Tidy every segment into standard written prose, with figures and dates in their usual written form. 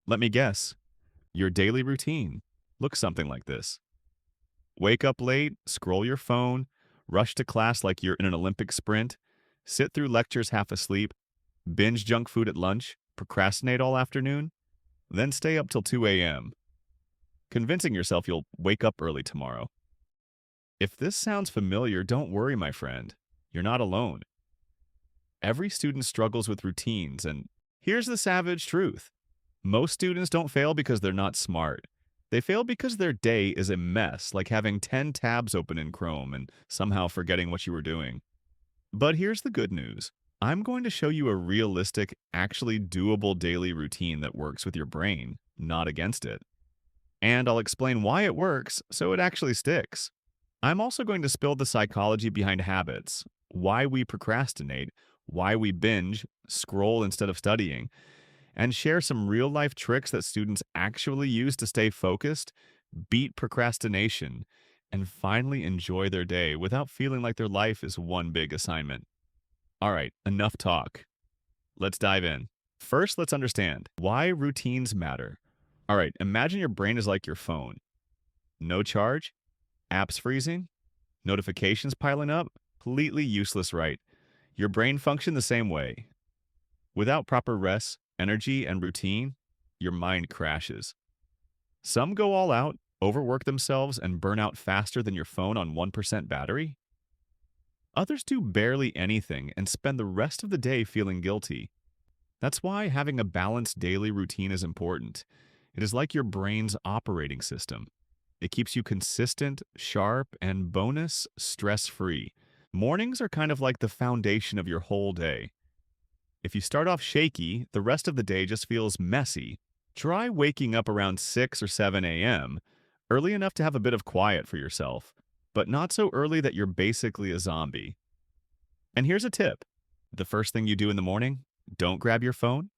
Let me guess, your daily routine looks something like this. Wake up late, scroll your phone, rush to class like you're in an Olympic sprint, sit through lectures half asleep, binge junk food at lunch, procrastinate all afternoon, then stay up till 2 a.m., convincing yourself you'll wake up early tomorrow. If this sounds familiar, don't worry, my friend. You're not alone. Every student struggles with routines, and here's the savage truth. Most students don't fail because they're not smart. They fail because their day is a mess, like having 10 tabs open in Chrome and somehow forgetting what you were doing. But here's the good news. I'm going to show you a realistic, actually doable daily routine that works with your brain, not against it. And I'll explain why it works so it actually sticks. I'm also going to spill the psychology behind habits, why we procrastinate, why we binge, scroll instead of studying, and share some real life tricks that students actually use to stay focused, beat procrastination, and finally enjoy their day without feeling like their life is one big assignment. All right, enough talk. Let's dive in. First, let's understand why routines matter. All right, imagine your brain is like your phone. No charge, apps freezing, notifications piling up, completely useless, right? Your brain functions the same way. Without proper rest, energy, and routine, your mind crashes. Some go all out, overwork themselves, and burn out faster than your phone on 1% battery. Others do barely anything and spend the rest of the day feeling guilty. That's why having a balanced daily routine is important. It is like your brain's operating system. It keeps you consistent, sharp, and bonus, stress-free. Mornings are kind of like the foundation of your whole day. If you start off shaky, the rest of the day just feels messy. Try waking up around 6 or 7 a.m., early enough to have a bit of quiet for yourself, but not so early that you're basically a zombie. And here's a tip. The first thing you do in the morning, don't grab your phone.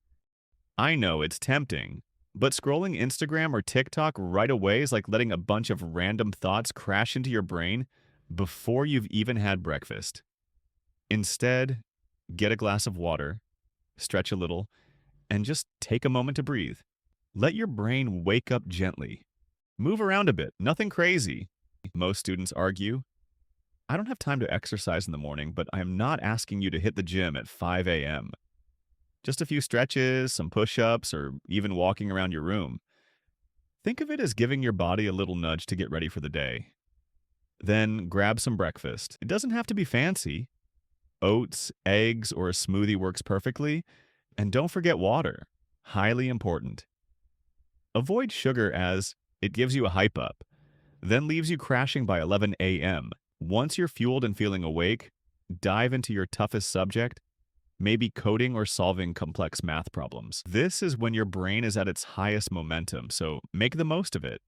I know it's tempting, but scrolling Instagram or TikTok right away is like letting a bunch of random thoughts crash into your brain before you've even had breakfast. Instead, get a glass of water, stretch a little, and just take a moment to breathe. Let your brain wake up gently. Move around a bit, nothing crazy. Most students argue, I don't have time to exercise in the morning, but I am not asking you to hit the gym at 5 a.m. Just a few stretches, some push-ups, or even walking around your room. Think of it as giving your body a little nudge to get ready for the day. Then grab some breakfast. It doesn't have to be fancy. Oats, eggs, or a smoothie works perfectly. And don't forget water. Highly important. Avoid sugar as it gives you a hype up, then leaves you crashing by 11 a.m. Once you're fueled and feeling awake, dive into your toughest subject, maybe coding or solving complex math problems. This is when your brain is at its highest momentum, so make the most of it.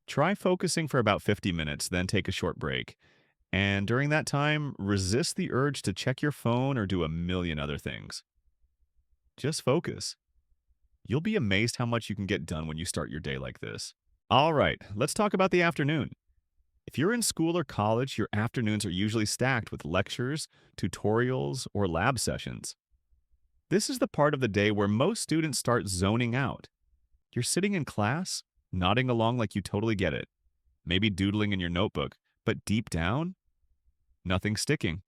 Try focusing for about 50 minutes, then take a short break. And during that time, resist the urge to check your phone or do a million other things. Just focus. You'll be amazed how much you can get done when you start your day like this. All right, let's talk about the afternoon. If you're in school or college, your afternoons are usually stacked with lectures, tutorials, or lab sessions. This is the part of the day where most students start zoning out. You're sitting in class, nodding along like you totally get it, maybe doodling in your notebook, but deep down, nothing's sticking.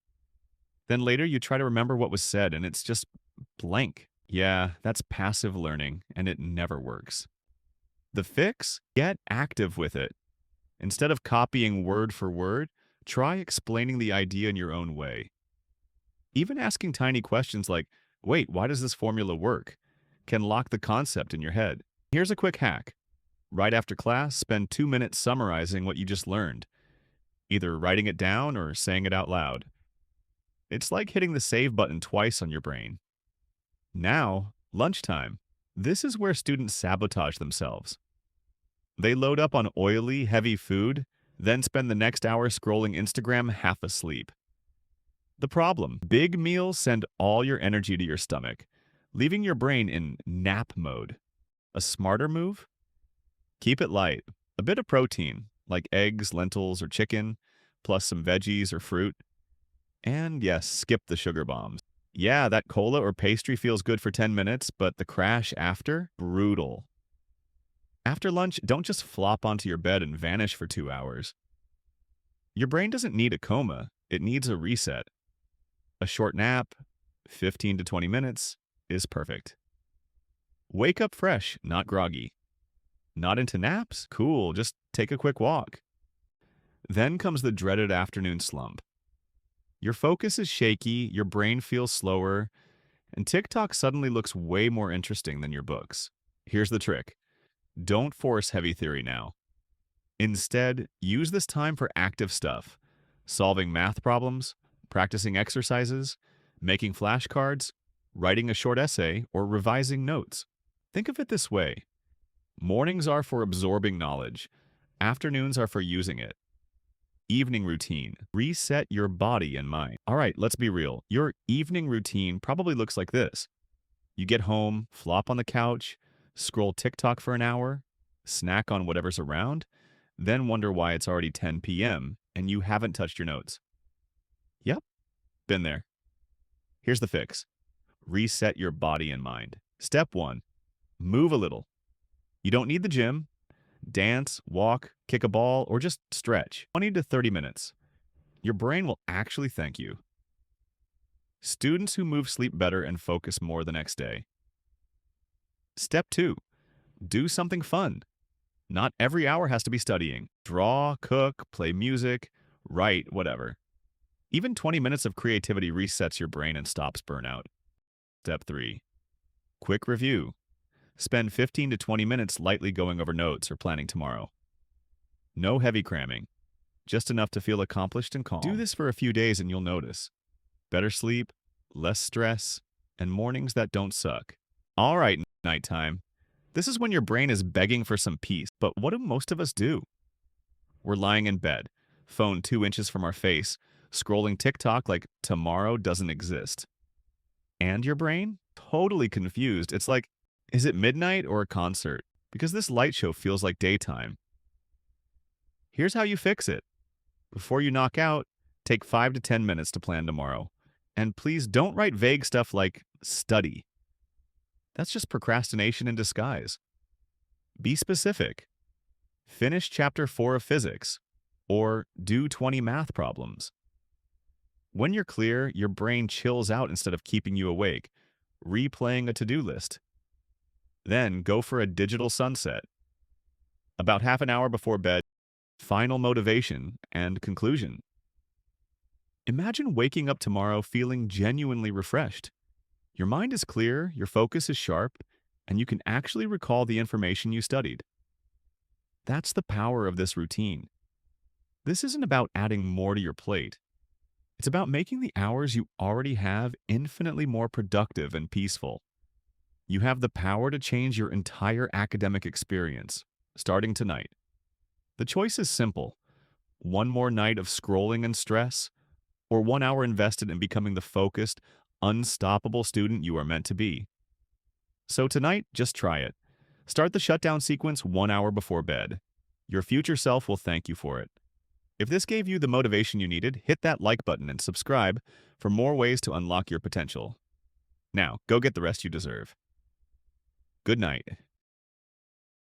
Then later you try to remember what was said and it's just blank. Yeah, that's passive learning, and it never works. The fix? Get active with it. Instead of copying word for word, try explaining the idea in your own way. Even asking tiny questions like, wait, why does this formula work? Can lock the concept in your head. Here's a quick hack. Right after class, spend 2 minutes summarizing what you just learned, either writing it down or saying it out loud. It's like hitting the save button twice on your brain. Now, lunchtime. This is where students sabotage themselves. They load up on oily, heavy food, then spend the next hour scrolling Instagram half asleep. The problem: big meals send all your energy to your stomach, leaving your brain in nap mode. A smarter move? Keep it light. A bit of protein, like eggs, lentils, or chicken, plus some veggies or fruit. And yes, skip the sugar bombs. Yeah, that cola or pastry feels good for 10 minutes, but the crash after? Brutal. After lunch, don't just flop onto your bed and vanish for 2 hours. Your brain doesn't need a coma, it needs a reset. A short nap, 15 to 20 minutes, is perfect. Wake up fresh, not groggy. Not into naps? Cool, just take a quick walk. Then comes the dreaded afternoon slump. Your focus is shaky, your brain feels slower, and TikTok suddenly looks way more interesting than your books. Here's the trick. Don't force heavy theory now. Instead, use this time for active stuff. Solving math problems, practicing exercises, making flashcards, writing a short essay, or revising notes. Think of it this way. Mornings are for absorbing knowledge. Afternoons are for using it. Evening routine. Reset your body and mind. All right, let's be real. Your evening routine probably looks like this. You get home, flop on the couch, scroll TikTok for an hour, snack on whatever's around, then wonder why it's already 10 p.m. and you haven't touched your notes. Yep, been there. Here's the fix. Reset your body and mind. Step 1. Move a little. You don't need the gym. Dance, walk, kick a ball, or just stretch. 20 to 30 minutes. Your brain will actually thank you. Students who move sleep better and focus more the next day. Step 2. Do something fun. Not every hour has to be studying. Draw, cook, play music, write, whatever. Even 20 minutes of creativity resets your brain and stops burnout. Step 3. Quick review. Spend 15 to 20 minutes lightly going over notes or planning tomorrow. No heavy cramming. Just enough to feel accomplished and calm. Do this for a few days and you'll notice. Better sleep, less stress, and mornings that don't suck. All right, nighttime. This is when your brain is begging for some peace. But what do most of us do? We're lying in bed, phone 2 inches from our face, scrolling TikTok like tomorrow doesn't exist. And your brain? Totally confused. It's like, is it midnight or a concert? Because this light show feels like daytime. Here's how you fix it. Before you knock out, take 5 to 10 minutes to plan tomorrow. And please don't write vague stuff like study. That's just procrastination in disguise. Be specific. Finish chapter 4 of physics, or do 20 math problems. When you're clear, your brain chills out instead of keeping you awake, replaying a to-do list. Then go for a digital sunset. About half an hour before bed, final motivation and conclusion. Imagine waking up tomorrow feeling genuinely refreshed. Your mind is clear, your focus is sharp, and you can actually recall the information you studied. That's the power of this routine. This isn't about adding more to your plate. It's about making the hours you already have infinitely more productive and peaceful. You have the power to change your entire academic experience, starting tonight. The choice is simple. One more night of scrolling and stress, or 1 hour invested in becoming the focused, unstoppable student you are meant to be. So tonight, just try it. Start the shutdown sequence 1 hour before bed. Your future self will thank you for it. If this gave you the motivation you needed, hit that like button and subscribe for more ways to unlock your potential. Now, go get the rest you deserve. Good night.